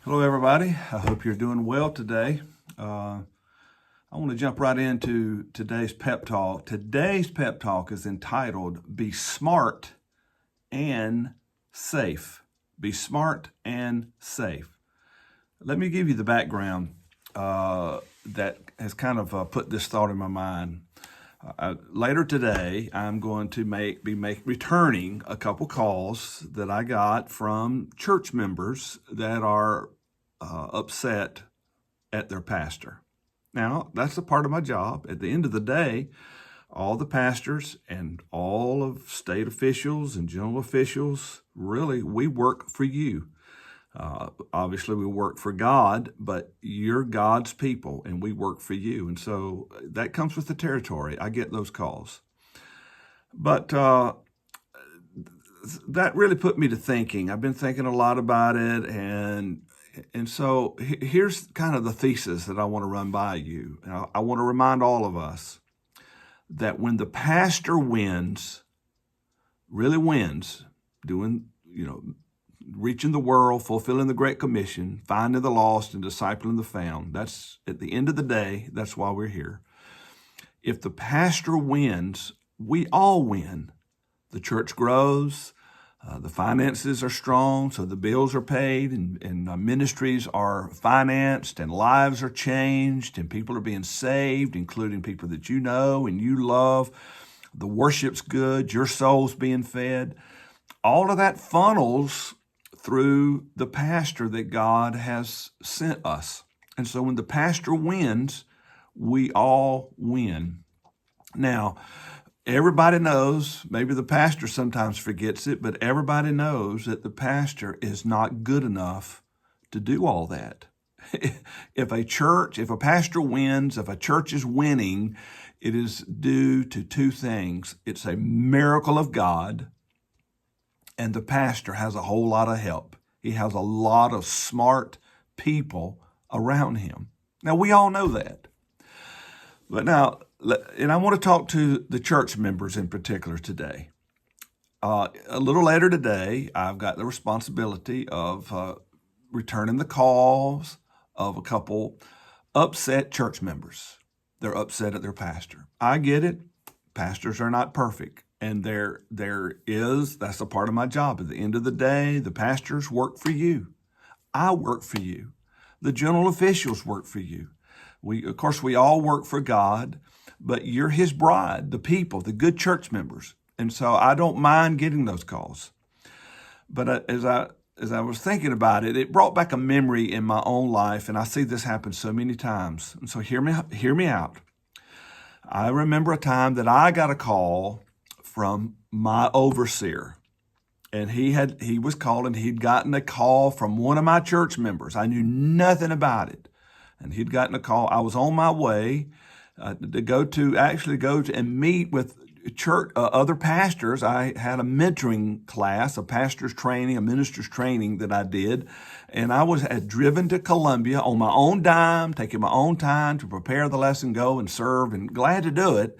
Hello, everybody. I hope you're doing well today. I want to jump right into today's pep talk. Today's pep talk is entitled Be Smart and Safe. Be smart and safe. Let me give you the background that has kind of put this thought in my mind. Later today, I'm going to returning a couple calls that I got from church members that are upset at their pastor. Now, that's a part of my job. At the end of the day, all the pastors and all of state officials and general officials, really, we work for you. Obviously, we work for God, but you're God's people, and we work for you. And so that comes with the territory. I get those calls. But that really put me to thinking. I've been thinking a lot about it, and so here's kind of the thesis that I want to run by you. I want to remind all of us that when the pastor wins, really wins, doing, reaching the world, fulfilling the Great Commission, finding the lost and discipling the found, that's at the end of the day, that's why we're here. If the pastor wins, we all win. The church grows. The finances are strong, so the bills are paid, and ministries are financed, and lives are changed, and people are being saved, including people that you know and you love. The worship's good, your soul's being fed. All of that funnels through the pastor that God has sent us. And so when the pastor wins, we all win. Now, everybody knows, maybe the pastor sometimes forgets it, but everybody knows that the pastor is not good enough to do all that. If a pastor wins, if a church is winning, it is due to two things. It's a miracle of God, and the pastor has a whole lot of help. He has a lot of smart people around him. Now, we all know that. But now, and I want to talk to the church members in particular today. A little later today, I've got the responsibility of returning the calls of a couple upset church members. They're upset at their pastor. I get it. Pastors are not perfect. And that's a part of my job. At the end of the day, the pastors work for you. I work for you. The general officials work for you. Of course, we all work for God, but you're his bride, the people, the good church members. And so I don't mind getting those calls. But as I was thinking about it, it brought back a memory in my own life, and I see this happen so many times. And so hear me out. I remember a time that I got a call from my overseer. And he was calling. He'd gotten a call from one of my church members. I knew nothing about it. And he'd gotten a call. I was on my way to go and meet with church other pastors. I had a mentoring class, a pastor's training, a minister's training that I did. And I had driven to Columbia on my own dime, taking my own time to prepare the lesson, go and serve, and glad to do it.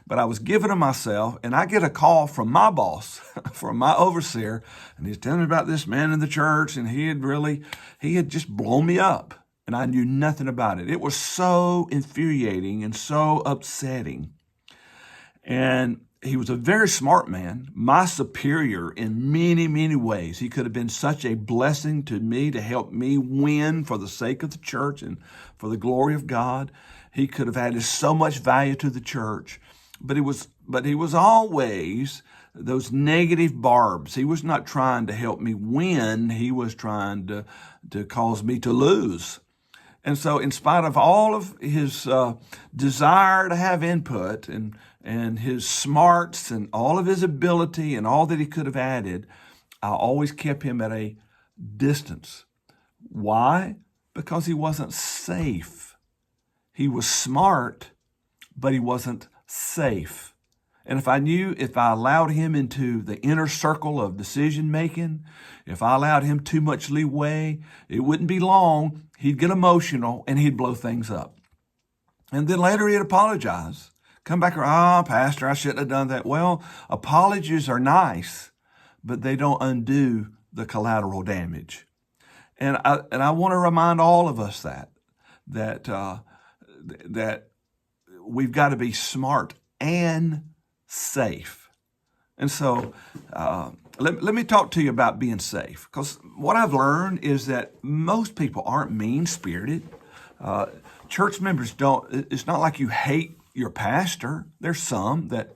But I was giving to myself, and I get a call from my boss, from my overseer, and he's telling me about this man in the church, and he had just blown me up, and I knew nothing about it. It was so infuriating and so upsetting. And he was a very smart man, my superior in many, many ways. He could have been such a blessing to me to help me win for the sake of the church and for the glory of God. He could have added so much value to the church. But he was always those negative barbs. He was not trying to help me win. He was trying to cause me to lose. And so in spite of all of his desire to have input and his smarts and all of his ability and all that he could have added, I always kept him at a distance. Why? Because he wasn't safe. He was smart, but he wasn't safe. And if I allowed him into the inner circle of decision making, if I allowed him too much leeway, it wouldn't be long. He'd get emotional and he'd blow things up. And then later he'd apologize. Come back, Pastor, I shouldn't have done that. Well, apologies are nice, but they don't undo the collateral damage. And I want to remind all of us that that we've got to be smart and safe. And so let me talk to you about being safe, because what I've learned is that most people aren't mean-spirited. Church members don't, it's not like you hate your pastor. There's some that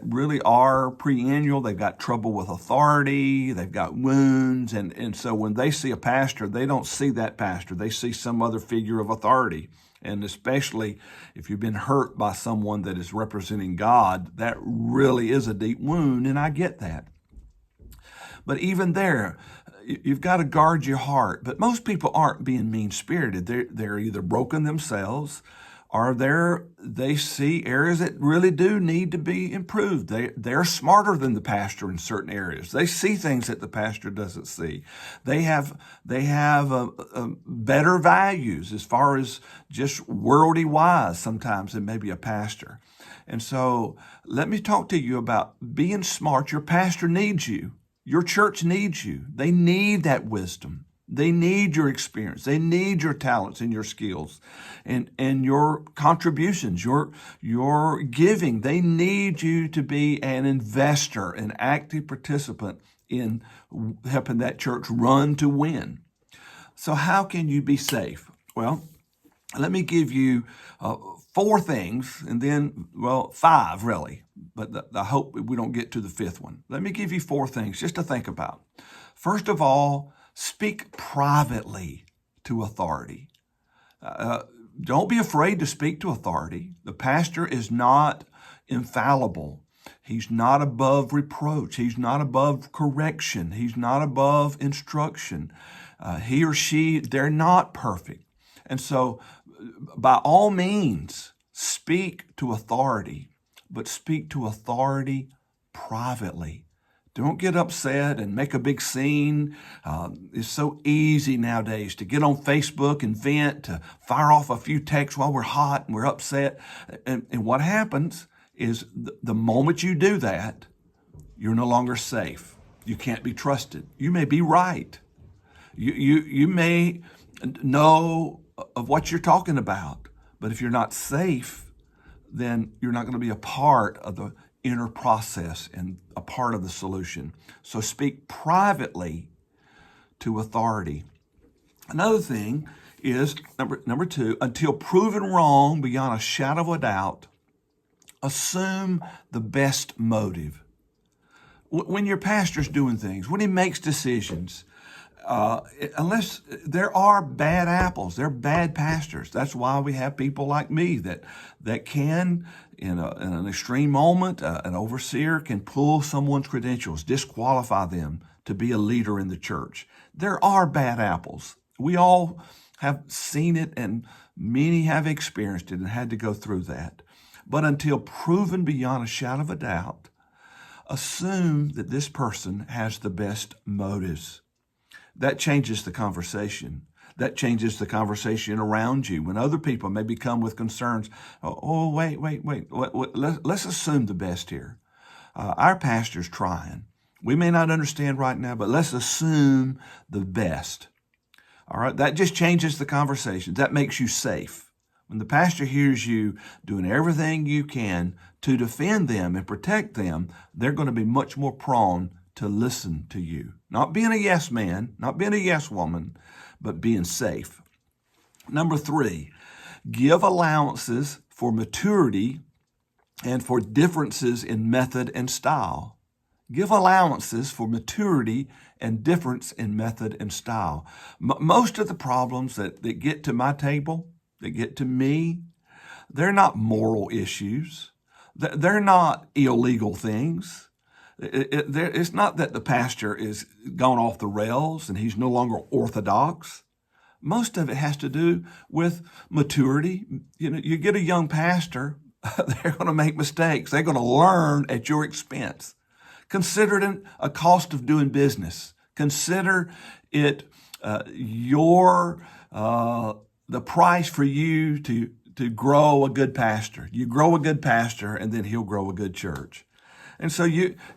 really are preannual. They've got trouble with authority. They've got wounds. And so when they see a pastor, they don't see that pastor. They see some other figure of authority. And especially if you've been hurt by someone that is representing God, that really is a deep wound, and I get that. But even there, you've got to guard your heart. But most people aren't being mean-spirited. They're either broken themselves, or they see areas that really do need to be improved. They're smarter than the pastor in certain areas. They see things that the pastor doesn't see. They have better values as far as just worldly wise sometimes than maybe a pastor. And so let me talk to you about being smart. Your pastor needs you. Your church needs you. They need that wisdom. They need your experience. They need your talents and your skills and your contributions, your giving. They need you to be an investor, an active participant in helping that church run to win. So how can you be safe? Well, let me give you 4 things, and then, 5 really, but I hope we don't get to the 5th one. Let me give you 4 things just to think about. First of all, speak privately to authority. Don't be afraid to speak to authority. The pastor is not infallible. He's not above reproach. He's not above correction. He's not above instruction. He or she, they're not perfect. And so, by all means, speak to authority, but speak to authority privately. Don't get upset and make a big scene. It's so easy nowadays to get on Facebook and vent, to fire off a few texts while we're hot and we're upset. And what happens is the moment you do that, you're no longer safe. You can't be trusted. You may be right. You may know of what you're talking about, but if you're not safe, then you're not going to be a part of the inner process and a part of the solution. So speak privately to authority. Another thing is, number 2, until proven wrong beyond a shadow of a doubt, assume the best motive. When your pastor's doing things, when he makes decisions, unless there are bad apples, there are bad pastors. That's why we have people like me that can, in an extreme moment, an overseer can pull someone's credentials, disqualify them to be a leader in the church. There are bad apples. We all have seen it, and many have experienced it and had to go through that. But until proven beyond a shadow of a doubt, assume that this person has the best motives. That changes the conversation. That changes the conversation around you. When other people maybe come with concerns, wait. Let's assume the best here. Our pastor's trying. We may not understand right now, but let's assume the best. All right, that just changes the conversation. That makes you safe. When the pastor hears you doing everything you can to defend them and protect them, they're going to be much more prone to listen to you. Not being a yes man, not being a yes woman, but being safe. Number 3, give allowances for maturity and for differences in method and style. Give allowances for maturity and difference in method and style. Most of the problems that get to my table, that get to me, they're not moral issues. They're not illegal things. It's not that the pastor is gone off the rails and he's no longer orthodox. Most of it has to do with maturity. You get a young pastor, they're going to make mistakes. They're going to learn at your expense. Consider it a cost of doing business. Consider it the price for you to grow a good pastor. You grow a good pastor, and then he'll grow a good church. And so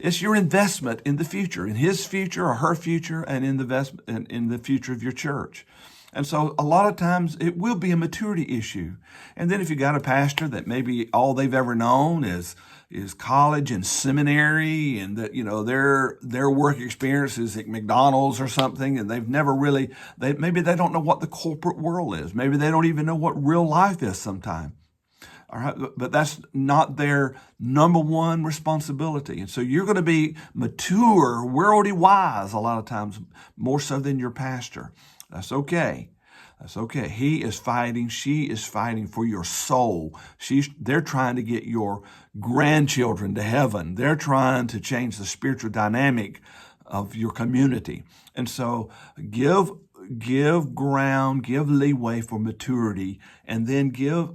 it's your investment in the future, in his future or her future, and in the future of your church. And so a lot of times it will be a maturity issue. And then if you got a pastor that maybe all they've ever known is college and seminary, and that, their work experience is at McDonald's or something, and they've never really, maybe they don't know what the corporate world is. Maybe they don't even know what real life is sometimes. All right, but that's not their number one responsibility. And so you're going to be mature, worldly wise a lot of times, more so than your pastor. That's okay. That's okay. He is fighting. She is fighting for your soul. They're trying to get your grandchildren to heaven. They're trying to change the spiritual dynamic of your community. And so give ground, give leeway for maturity, and then give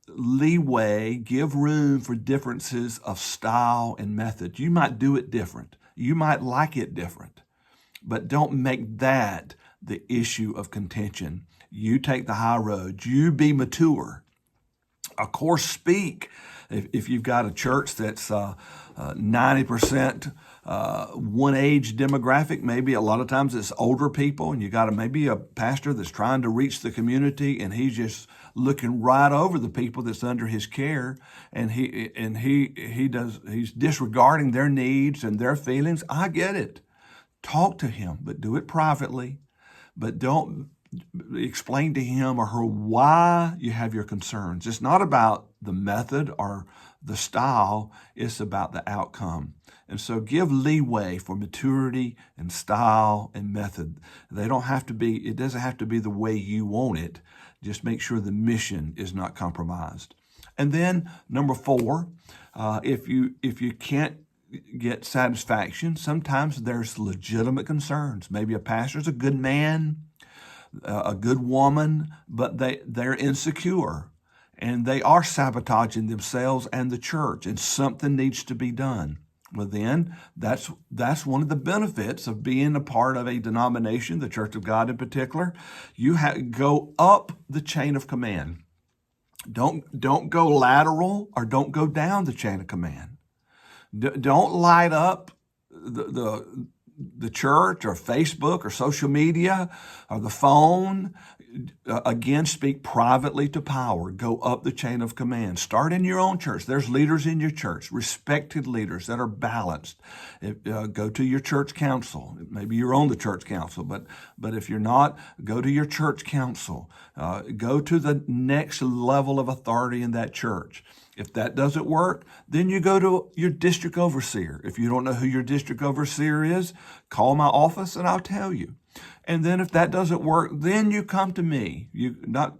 leeway, give room for differences of style and method. You might do it different. You might like it different, but don't make that the issue of contention. You take the high road. You be mature. Of course, speak. If you've got a church that's 90% one age demographic, maybe a lot of times it's older people, and you got maybe a pastor that's trying to reach the community, and he's just looking right over the people that's under his care, and he's disregarding their needs and their feelings. I get it. Talk to him, but do it privately. But don't explain to him or her why you have your concerns. It's not about the method or the style. It's about the outcome. And so give leeway for maturity and style and method. It doesn't have to be the way you want it. Just make sure the mission is not compromised. And then number 4, if you can't get satisfaction, sometimes there's legitimate concerns. Maybe a pastor's a good man, a good woman, but they're insecure and they are sabotaging themselves and the church, and something needs to be done. Well, then that's one of the benefits of being a part of a denomination, the Church of God in particular. You go up the chain of command. Don't go lateral, or don't go down the chain of command. Don't light up the church or Facebook or social media or the phone. Again, speak privately to power. Go up the chain of command. Start in your own church. There's leaders in your church, respected leaders that are balanced. Go to your church council. Maybe you're on the church council, but if you're not, go to your church council. Go to the next level of authority in that church. If that doesn't work, then you go to your district overseer. If you don't know who your district overseer is, call my office and I'll tell you. And then if that doesn't work, then you come to me. You not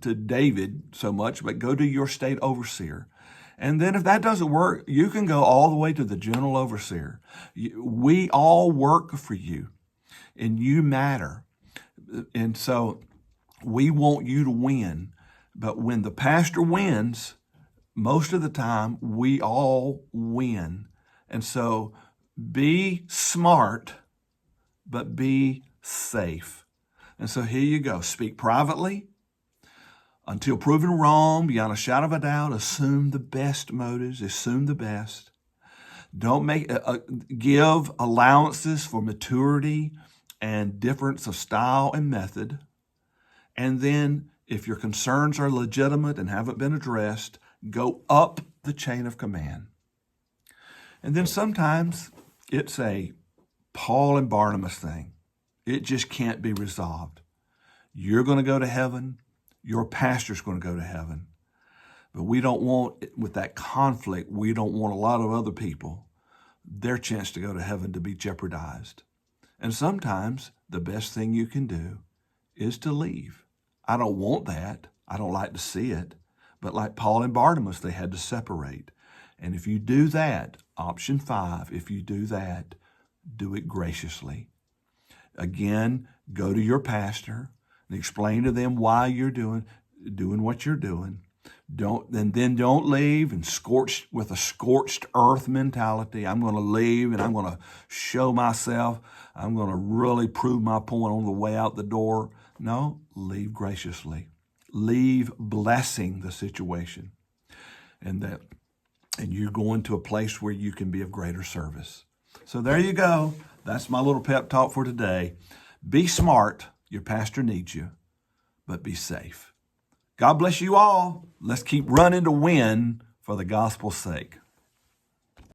to David so much, but go to your state overseer. And then if that doesn't work, you can go all the way to the general overseer. We all work for you, and you matter. And so we want you to win. But when the pastor wins, most of the time, we all win. And so be smart, but be safe. And so here you go. Speak privately. Until proven wrong, beyond a shadow of a doubt, assume the best motives, assume the best. Don't give allowances for maturity and difference of style and method. And then if your concerns are legitimate and haven't been addressed, go up the chain of command. And then sometimes it's a Paul and Barnabas thing. It just can't be resolved. You're going to go to heaven. Your pastor's going to go to heaven. But we don't want, with that conflict, we don't want a lot of other people, their chance to go to heaven to be jeopardized. And sometimes the best thing you can do is to leave. I don't want that. I don't like to see it. But like Paul and Barnabas, they had to separate. And if you do that, option 5, if you do that, do it graciously. Again, go to your pastor and explain to them why you're doing what you're doing. Don't leave and with a scorched earth mentality. I'm going to leave and I'm going to show myself. I'm going to really prove my point on the way out the door. No, leave graciously. Leave blessing the situation. And and you're going to a place where you can be of greater service. So there you go. That's my little pep talk for today. Be smart. Your pastor needs you, but be safe. God bless you all. Let's keep running to win for the gospel's sake.